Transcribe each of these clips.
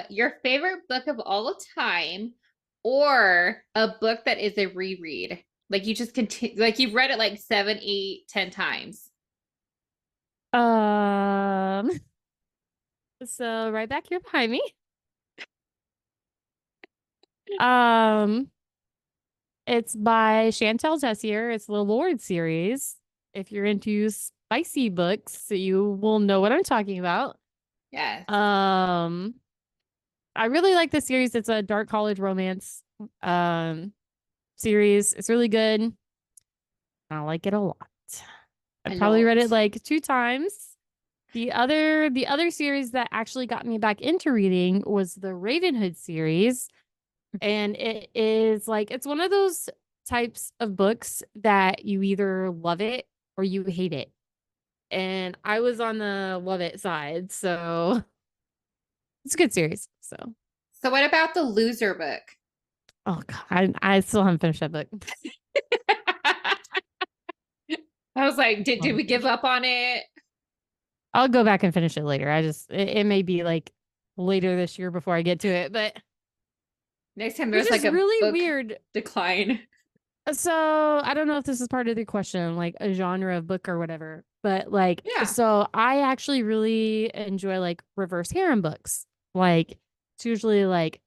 Your favorite book of all time, or a book that is a reread. Like you just continue, like you've read it like seven, eight, 10 times. Um, so right back here behind me. Um, it's by Chantal Tessier. It's the Lord series. If you're into spicy books, you will know what I'm talking about. Yes. Um, I really like this series. It's a dark college romance series. It's really good. I like it a lot. A I've probably read it lot. like 2 times. The other series that actually got me back into reading was the Ravenhood series. And it is like it's one of those types of books that you either love it or you hate it. And I was on the love it side, so it's a good series. So, So what about the loser book? oh God, I still haven't finished that book. I was like, Still did we haven't give finished it. up on it? I'll go back and finish it later. It may be like later this year before I get to it, but Next time which there's like is a really book weird. decline. So I don't know if this is part of the question, like a genre of book or whatever, but like, Yeah. so I actually really enjoy like reverse harem books. Like it's usually like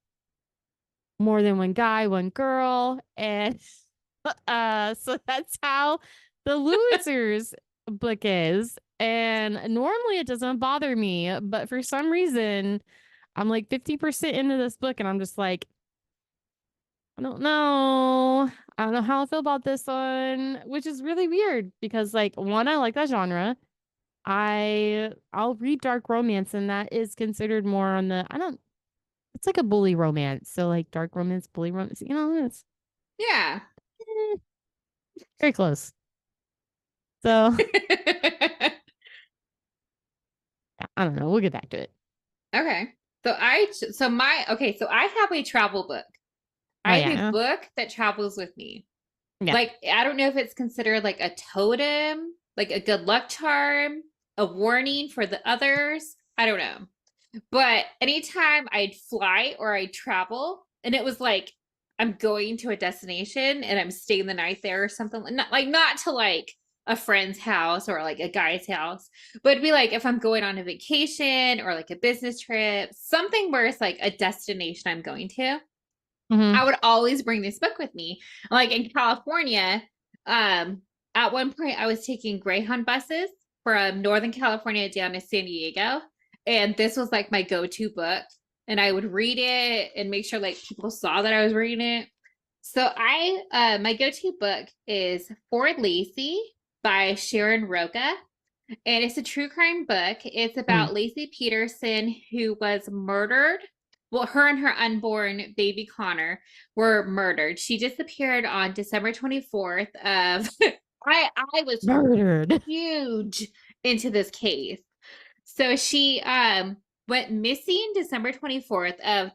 more than one guy, one girl, and so that's how the Losers book is. And normally it doesn't bother me, but for some reason I'm like 50% into this book and I'm just like, I don't know. I don't know how I feel about this one, which is really weird because like one, I like that genre. I'll read dark romance and that is considered more on the I don't it's like a bully romance. So like dark romance, bully romance, it's Yeah. eh, very close. So yeah, I don't know. We'll get back to it. Okay. So I have a travel book. Oh I have a yeah. book that travels with me. Yeah. Like, I don't know if it's considered like a totem, like a good luck charm, a warning for the others. I don't know. But anytime I'd fly or I'd travel, and it was like I'm going to a destination and I'm staying the night there or something, not to like a friend's house or like a guy's house, but it'd be like if I'm going on a vacation or like a business trip, something where it's like a destination I'm going to. I Hmm. would always bring this book with me. Like in California, at one point I was taking Greyhound buses from Northern California down to San Diego, and this was like my go-to book. And I would read it and make sure like people saw that I was reading it. So my go-to book is For Lacey by Sharon Roca. And it's a true crime book. It's Mm. about Lacey Peterson, who was murdered. Well, her and her unborn baby Connor were murdered. She disappeared on December 24th of I was Murdered. huge into this case. So she went missing December 24th of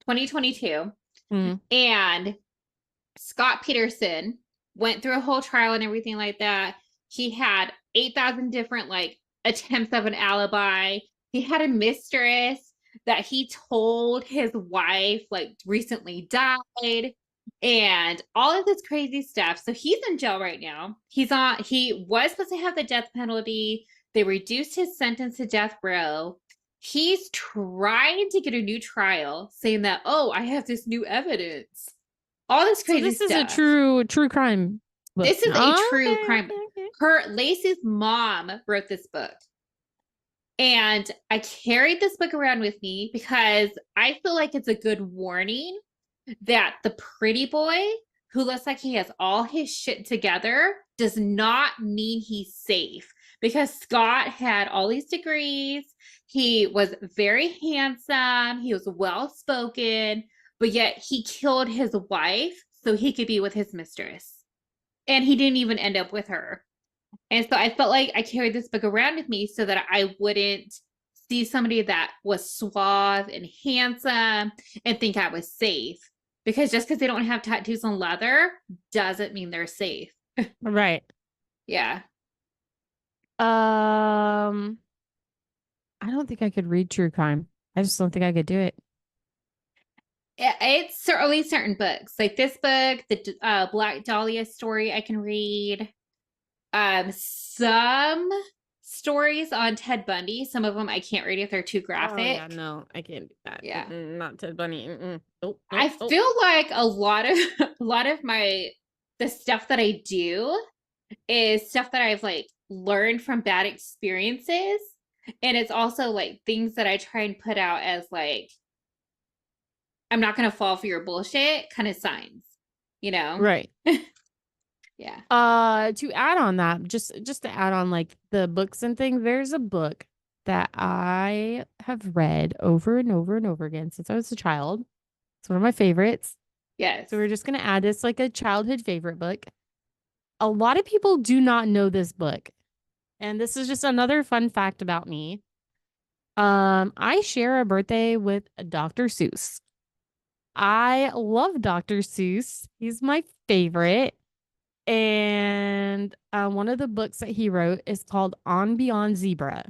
2022, Mm. and Scott Peterson went through a whole trial and everything like that. He had 8,000 different like attempts of an alibi. He had a mistress that he told his wife like recently died and all of this crazy stuff. So he's in jail right now. He was supposed to have the death penalty. They reduced his sentence to death row. He's trying to get a new trial, saying that, oh, I have this new evidence, all this So crazy this is a stuff. true crime book. This is a Oh, true okay, crime. okay, okay. Her Lacey's mom wrote this book. And I carried this book around with me because I feel like it's a good warning that the pretty boy who looks like he has all his shit together does not mean he's safe. Because Scott had all these degrees, he was very handsome, he was well spoken, but yet he killed his wife so he could be with his mistress. And he didn't even end up with her. And so I felt like I carried this book around with me so that I wouldn't see somebody that was suave and handsome and think I was safe. Because just because they don't have tattoos on leather doesn't mean they're safe. Right. Yeah. Um, I don't think I could read true crime. I just don't think I could do it. It's certainly certain books like this book, the Black Dahlia story I can read. Some stories on Ted Bundy. Some of them I can't read if they're too Oh yeah, graphic. no, I can't do that. Yeah. Not Ted Bunny. Nope, I nope, nope. feel like a lot of the stuff that I do is stuff that I've like learned from bad experiences. And it's also like things that I try and put out as like I'm not gonna fall for your bullshit kind of signs, you know? Right. Yeah. To add on that, just to add on like the books and things, there's a book that I have read over and over and over again since I was a child. It's one of my favorites. Yes. So we're just gonna add this like a childhood favorite book. A lot of people do not know this book. And this is just another fun fact about me. I share a birthday with Dr. Seuss. I love Dr. Seuss. He's my favorite. And one of the books that he wrote is called On Beyond Zebra.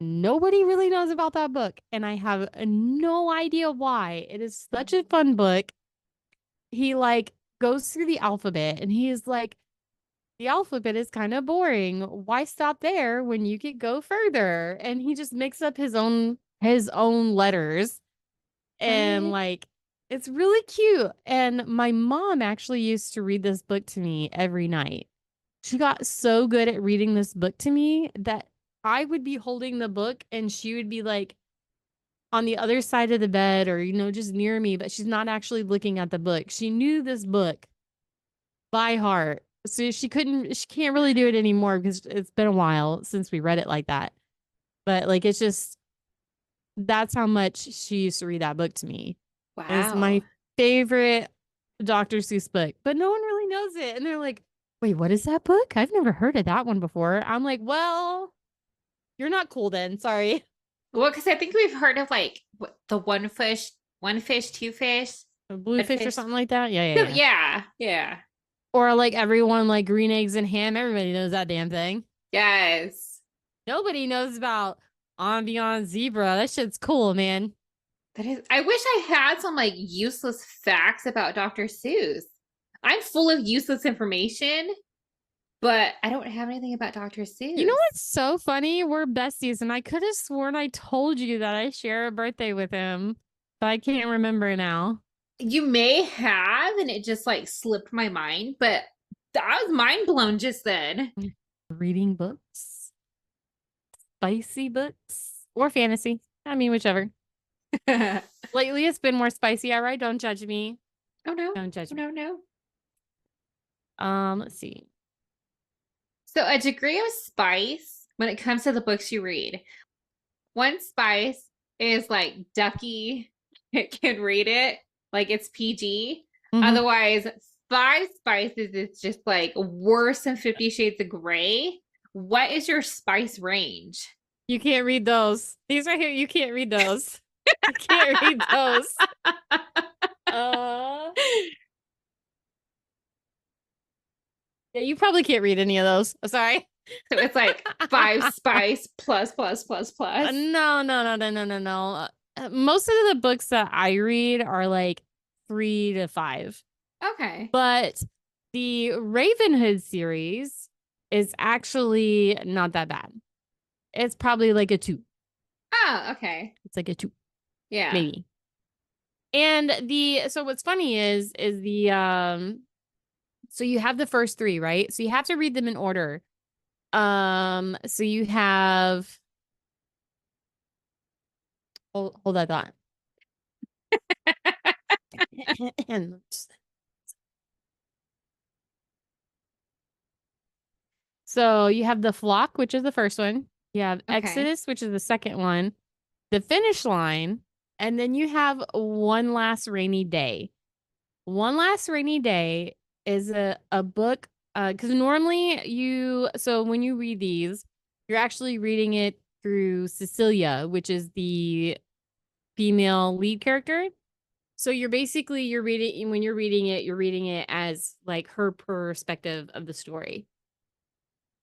Nobody really knows about that book, and I have no idea why. It is such a fun book. He like goes through the alphabet, and he is like, the alphabet is kind of boring. Why stop there when you could go further? And he just makes up his own letters, and What? like it's really cute. And my mom actually used to read this book to me every night. She got so good at reading this book to me that I would be holding the book and she would be like on the other side of the bed or, just near me, but she's not actually looking at the book. She knew this book by heart. So she can't really do it anymore because it's been a while since we read it like that. But like, it's just, that's how much she used to read that book to me. It's my Wow. favorite Dr. Seuss book, but no one really knows it. And they're like, wait, what is that book? I've never heard of that one before. I'm like, well, you're not cool then. Sorry. Well, because I think we've heard of like the one fish, two fish, A red bluefish or fish. something like that. Yeah, yeah, No, yeah. yeah, yeah. Or like everyone like green eggs and ham. Everybody knows that damn thing. Yes. Nobody knows about On Beyond Zebra. That shit's cool, man. That is, I wish I had some like useless facts about Dr. Seuss. I'm full of useless information, but I don't have anything about Dr. You know Seuss. what's so funny? We're besties, and I could have sworn I told you that I share a birthday with him, but I can't remember now. You may have, and it just like slipped my mind, but I was mind blown just then. Reading books, spicy books, or fantasy. I mean, whichever. Oh Lately, it's been more spicy. All right, don't judge me. no. Don't judge Oh, me. no, no. Let's see. So a degree of spice when it comes to the books you read. One spice is like Ducky can read it, like it's PG. Mhm. Otherwise, five spices is just like worse than 50 Shades of Grey. What is your spice range? You can't read those. These right here, you can't read those. You can't read those. Yeah, you probably can't read any of those. Sorry. So it's like five spice plus plus plus plus. No, no, no, no, no, no, no. Most of the books that I read are like 3 to 5. Okay. But the Ravenhood series is actually not that bad. It's probably like a 2. Oh, okay. It's like a 2, Yeah. maybe. And so what's funny is so you have the first 3, right? So you have to read them in order. So you have hold that thought. So you have the flock, which is the first one. You have Okay. Exodus, which is the second one. The finish line, and then you have One Last Rainy Day. One Last Rainy Day is a book because normally so when you read these, you're actually reading it through Cecilia, which is the female lead character. So you're reading when you're reading it as like her perspective of the story.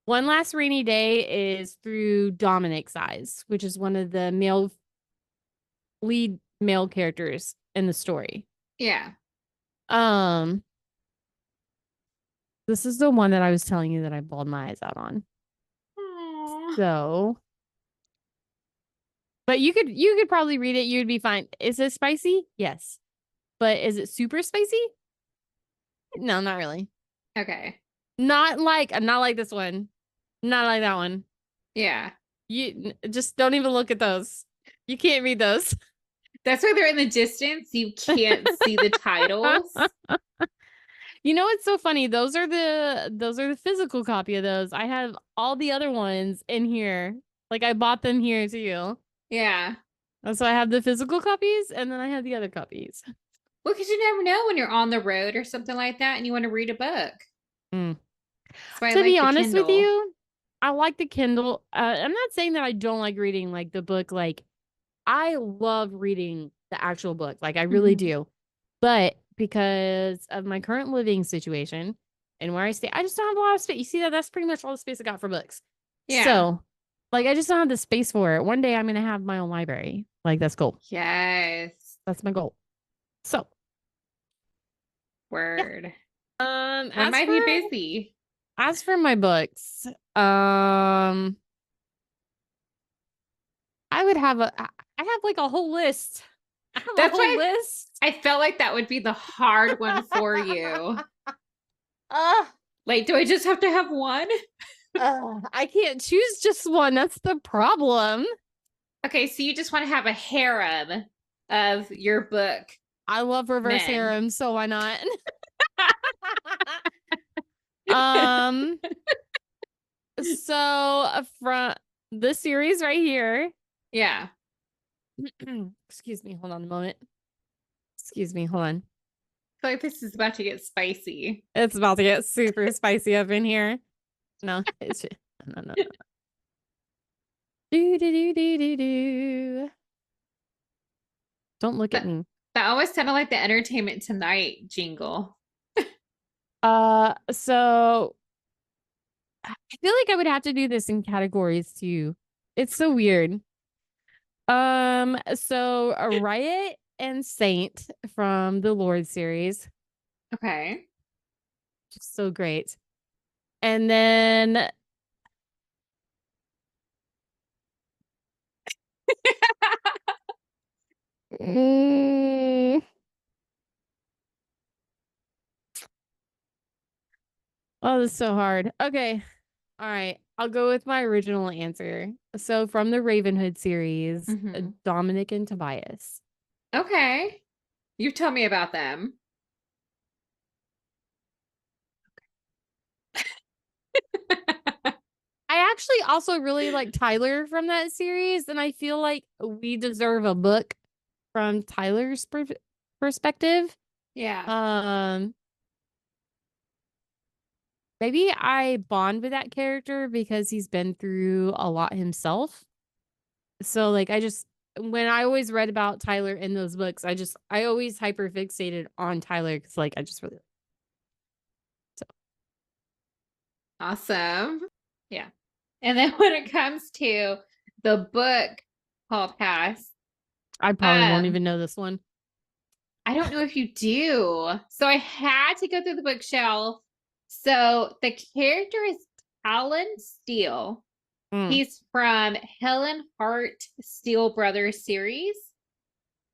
One Last Rainy Day is through Dominic's eyes, which is one of the male lead male characters in the story. Yeah. Um, this is the one that I was telling you that I bawled my eyes out on. Aw. So, but you could probably read it. You'd be fine. Is it spicy? Yes. But is it super spicy? No, not really. Okay. Not like this one. Not like that one. Yeah. Just don't even look at those. You can't read those. That's why they're in the distance. You can't see the titles. You know what's so funny? Those are the physical copy of those. I have all the other ones in here. Like I bought them here too. Yeah. So I have the physical copies and then I have the other copies. Well, because you never know when you're on the road or something like that and you want to read a book. Mm. That's why I To be like the honest with Kindle. you, I like the Kindle. I'm not saying that I don't like reading like the book. Like I love reading the actual book. Like I really Mhm. do. But because of my current living situation and where I stay, I just don't have a lot of space. You see that? That's pretty much all the space I got for books. Yeah. So, like, I just don't have the space for it. One day I'm gonna have my own library. Like that's cool. Yes. That's my goal. So, Word. When When might be busy? as for my books, I have like a whole list. I have That's a whole why list. I felt like that would be the hard one for you. Like, do I just have to have one? I can't choose just one. That's the problem. Okay, so you just want to have a harem of your book. I love reverse Men. harem, so why not? um, so from this series right here. Yeah. Excuse me, hold on a moment. Excuse me, hold on. I feel like this is about to get spicy. It's about to get super spicy up in here. No, it's no. Do do do do do do. Don't look at me. That almost sounded like the Entertainment Tonight jingle. So I feel like I would have to do this in categories too. It's so weird. So a Riot and Saint from the Lord series. Okay. Just so great. And then Mm. Oh, this is so hard. Okay. All right. I'll go with my original answer. So from the Ravenhood series, Mhm. Dominic and Tobias. Okay. You tell me about them. I actually also really like Tyler from that series, and I feel like we deserve a book from Tyler's perspective. Yeah. Maybe I bond with that character because he's been through a lot himself. So like when I always read about Tyler in those books, I always hyper fixated on Tyler because like I just really so Awesome. Yeah. And then when it comes to the book called Pass, I probably won't even know this one. I don't know if you do. So I had to go through the bookshelf. So the character is Talon Steele. He's from Helen Hart Steele Brothers series.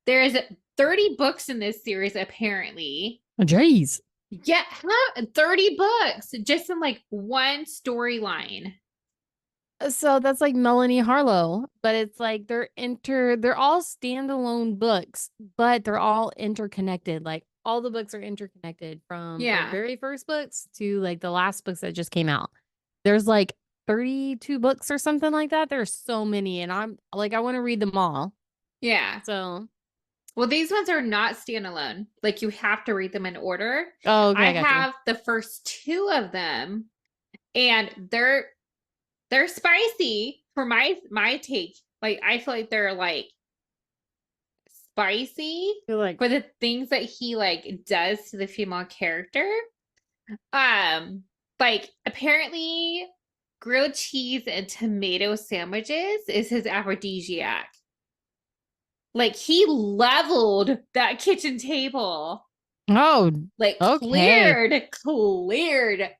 There's 30 books in this series, apparently. Oh, jeez. Yeah, 30 books just in like one storyline. So that's like Melanie Harlow, but it's like they're all standalone books, but they're all interconnected. Like all the books are interconnected from the very first books to like the last books that just came out. There's like 32 books or something like that. There's so many, and I'm like, I want to read them all. Yeah. So, well, these ones are not standalone. Like you have to read them in order. oh, okay, I have the first two of them, and they're spicy for my take. Like I feel like they're like spicy like for the things that he like does to the female character. Like apparently grilled cheese and tomato sandwiches is his aphrodisiac. Like he leveled that kitchen table. Oh, Like okay. cleared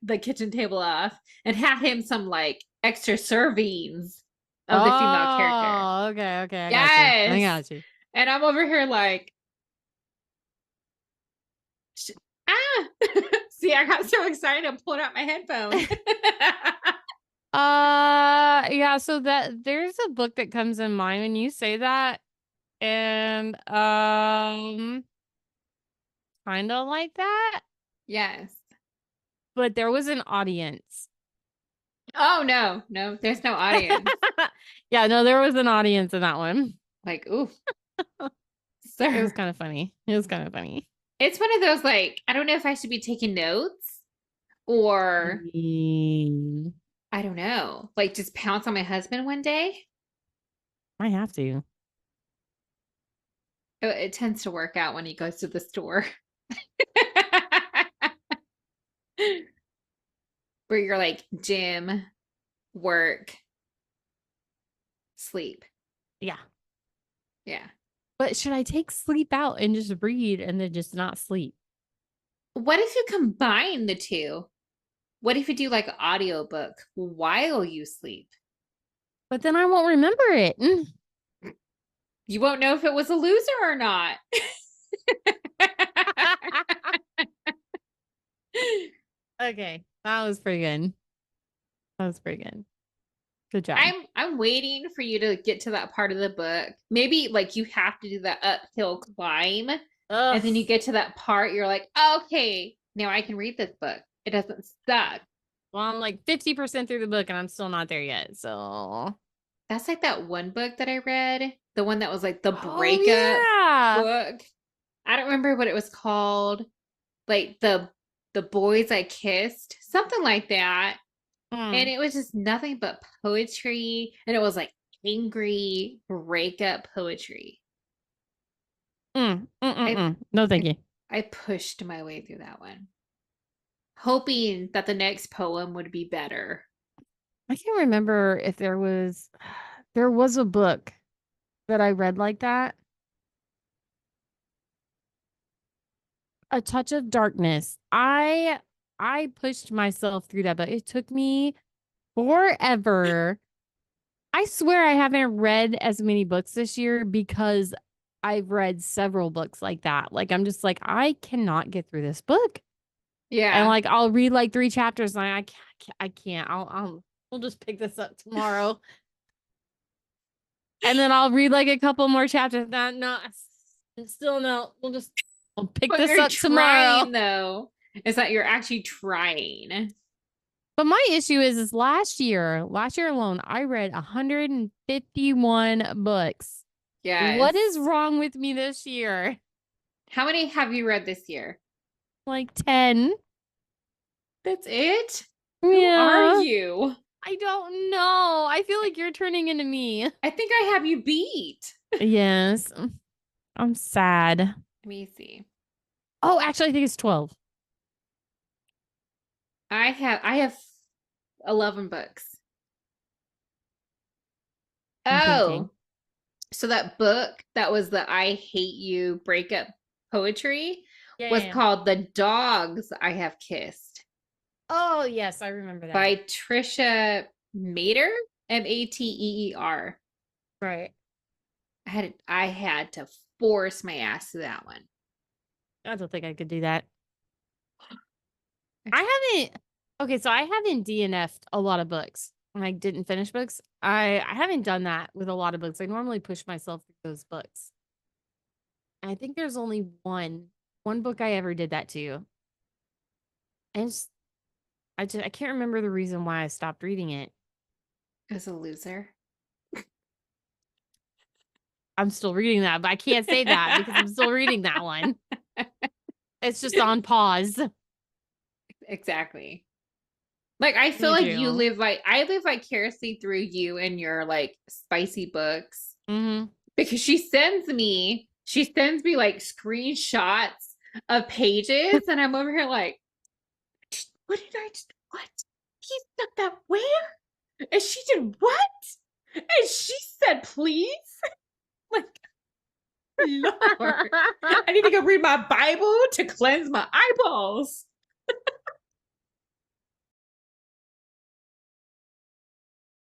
the kitchen table off and had him some like extra servings of the female character. Oh, okay, okay. I got you. I Yes. got you. And I'm over here like, ah. See, I got so excited and pulled out my headphone. Yeah, so that there's a book that comes in mind when you say that, and kind of like that, Yes. but there was an audience. Oh no, no, there's no audience. Yeah, no, there was an audience in that one. Like, ooh, It was sir. kind of funny. It was kind of funny. It's one of those like, I don't know if I should be taking notes or Mm, I don't know, like just pounce on my husband one day. I have to. It tends to work out when he goes to the store. Where you're like gym, work, sleep. Yeah. Yeah. But should I take sleep out and just read and then just not sleep? What if you combine the two? What if you do like an audiobook while you sleep? But then I won't remember it. You won't know if it was a loser or not. Okay, that was pretty good. That was pretty good. Good job. I'm waiting for you to get to that part of the book. Maybe like you have to do that uphill climb, and then you Ugh. get to that part, you're like, okay, now I can read this book. It doesn't suck. Well, I'm like 50% through the book and I'm still not there yet. So, That's like that one book that I read, the one that was like the oh breakup yeah. book. I don't remember what it was called. Like the boys I kissed, something like that. And Mm, it was just nothing but poetry, and it was like angry breakup poetry. I No, thank I, you. I pushed my way through that one, hoping that the next poem would be better. I can't remember if there was a book that I read like that. A Touch of Darkness. I pushed myself through that, but it took me forever. I swear I haven't read as many books this year because I've read several books like that. Like I'm just like I cannot get through this book. And Yeah. like I'll read like 3 chapters and I can't. We'll just pick this up tomorrow. And then I'll read like a couple more chapters. No, still no. We'll pick What this you're up tomorrow. trying though is that you're actually trying. But my issue is last year alone, I read 151 books. What is Yes. wrong with me this year? How many have you read this year? Like 10. That's it? Who are Yeah. you? I don't know. I feel like you're turning into me. I think I have you beat. Yes. I'm sad. Let me see. Oh, actually, I think it's 12. I have 11 books. I'm thinking. Oh, so that book that was the I Hate You breakup poetry Yeah, was yeah, yeah. called The Dogs I Have Kissed Oh, yes, I remember that. by Trisha Mater, Mateer. Right. I had to force my ass to that one. I don't think I could do that. I haven't. Okay, so I haven't DNF'd a lot of books. I didn't finish books. I haven't done that with a lot of books. I normally push myself through those books. I think there's only one book I ever did that to. And I can't remember the reason why I stopped reading it. As a loser. I'm still reading that, but I can't say that because I'm still reading that one. It's just on pause. Exactly. Like I feel Me like you too. live like I live vicariously through you and your like spicy books Mm-hmm. because she sends me like screenshots of pages and I'm over here like what did I just what? He stuck that where? And she did what? And she said please? Like Lord. I need to go read my Bible to cleanse my eyeballs.